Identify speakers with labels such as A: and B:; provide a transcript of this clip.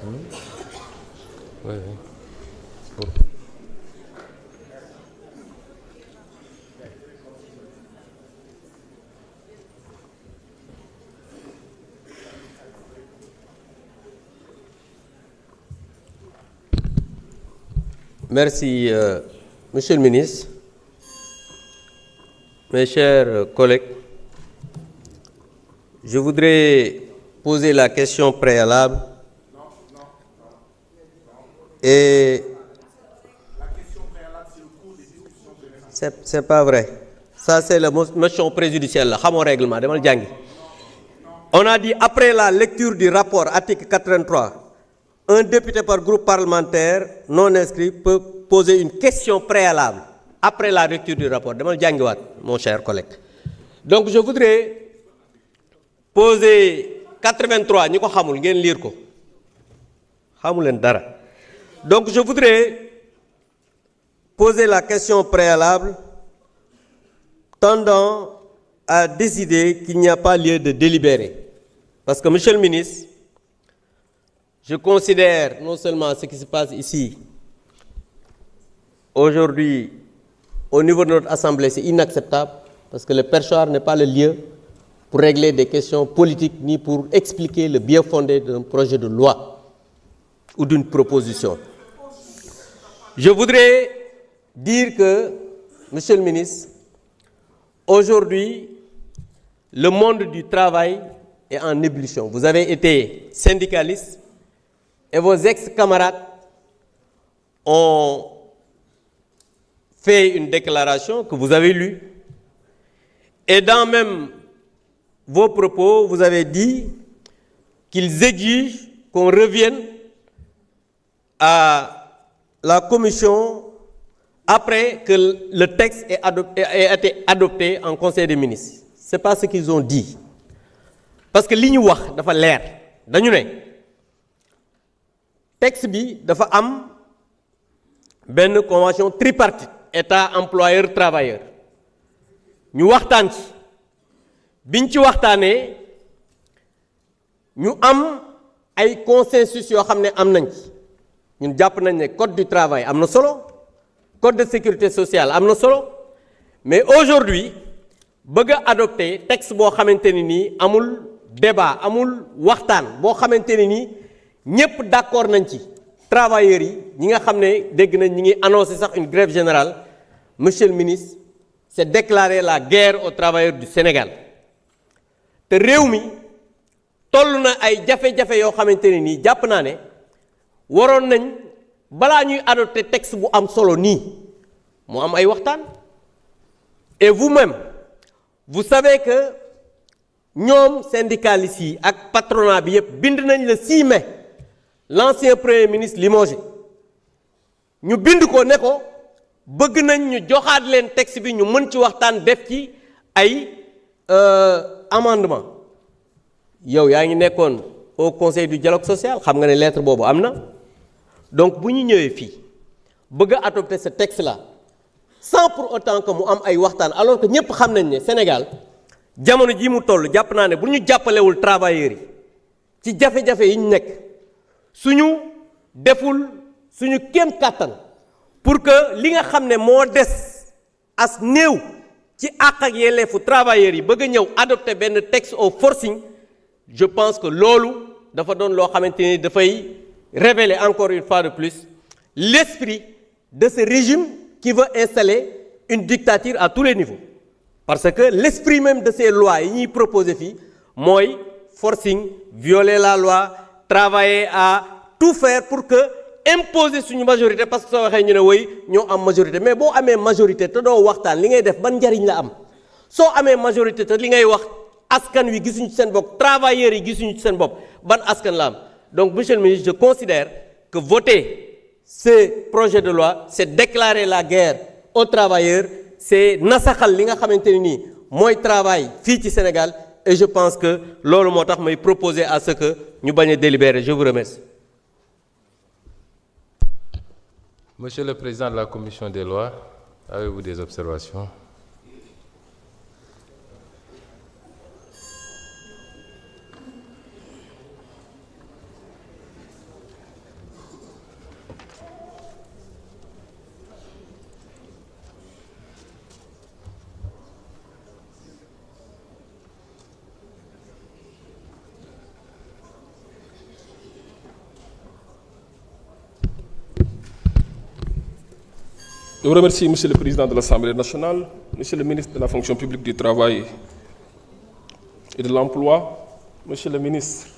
A: Oui, oui. Pour...
B: Merci, Monsieur le ministre, mes chers collègues. Je voudrais poser la question préalable. Et
C: la question préalable, c'est le cours des discussions générales.
B: C'est pas vrai. Ça, c'est la motion préjudicielle. Là, mon règlement. On a dit après la lecture du rapport, article 83, un député par groupe parlementaire non inscrit peut poser une question préalable après la lecture du rapport. Mon cher collègue. Donc, je voudrais poser 83. Nous savons lire. Donc, je voudrais poser la question préalable tendant à décider qu'il n'y a pas lieu de délibérer. Parce que, Monsieur le ministre, je considère non seulement ce qui se passe ici, aujourd'hui, au niveau de notre Assemblée, c'est inacceptable, parce que le perchoir n'est pas le lieu pour régler des questions politiques, ni pour expliquer le bien fondé d'un projet de loi ou d'une proposition. Je voudrais dire que, Monsieur le ministre, aujourd'hui, le monde du travail est en ébullition. Vous avez été syndicaliste et vos ex-camarades ont fait une déclaration que vous avez lue. Et dans même vos propos, vous avez dit qu'ils exigent qu'on revienne à la commission après que le texte ait été adopté en Conseil des ministres. Ce n'est pas ce qu'ils ont dit. Parce que ce qu'ils ont dit, c'est clair. Dañu ne texte bi dafa am benn convention tripartite état employeur travailleur ñu waxtaan ci biñ ci waxtaanee ñu am ay consensus yoo xam ne am nañ ci ñun jàpp nañ ne code du travail am na solo code de sécurité sociale am na solo mais aujourd'hui bëgg a adopter texte boo xamante ni nii amul débat amul waxtaan boo xamante ni nii ñëpp d'accord nañ ci travailleurs yi ñi nga xam ne dégg nañ ñi ngi annoncé sax une grève générale monsieur le ministre c'est déclarer la guerre aux travailleurs du Sénégal te réew mi toll na ay jafe-jafe yoo xamante ne nii jàpp naa ne waroon nañ balaa ñuy adopter texte bu am solo nii mu am ay waxtaan et vous-même vous savez que ñoom syndicalistes yi ak patronat bi yëpp bind nañ le 6 mai l'ancien premier ministre limogé ñu bind ko ne ko bëgg nañ ñu joxaat leen texte bi ñu mën ci waxtaan def ci ay amendement yow yaa ngi nekkoon au conseil du dialogue social xam nga ne lettre boobu am na donc bu ñu ñëwee fii bëgg a adopter ce texte là sans pour autant que mu am ay waxtaan alors que ñëpp xam nañ ne Sénégal jamono ji mu toll jàpp naa ne bu ñu jàppalewul travailleurs yi ci jafe-jafe yi ñu nekk suñu deful suñu kéem kàttan pour que li nga xam ne moo des as néew ci àq ak yelleefu travailleurs yi bëgg a ñëw adopter benn texte au forcing je pense que loolu dafa doon loo xamante ni dafay révéler encore une fois de plus l'esprit de ce régime qui veut installer une dictature à tous les niveaux parce que l'esprit même de ces lois yi ñuy proposer fii mooy forcing violer la loi travailler à tout faire pour que imposer suñu majorité parce que soo waxee ñu ne woy ñoo am majorité mais boo amee majorité te doo waxtaan li ngay def ban njariñ la am soo amee majorité te li ngay wax askan wi gisuñu ci seen bopp travailleurs yi gisuñu ci seen bopp ban askan la am donc monsieur le ministre je considère que voter ce projet de loi c'est déclarer la guerre aux travailleurs c'est nasaxal li nga xamante ne nii mooy travail fii ci Sénégal et je pense que loolu moo tax may proposer à ce que ñu bañ a délibérer je vous remercie.
A: Monsieur le Président de la Commission des lois, avez-vous des observations?
D: Je vous remercie, Monsieur le Président de l'Assemblée nationale, Monsieur le ministre de la fonction publique du Travail et de l'Emploi, Monsieur le ministre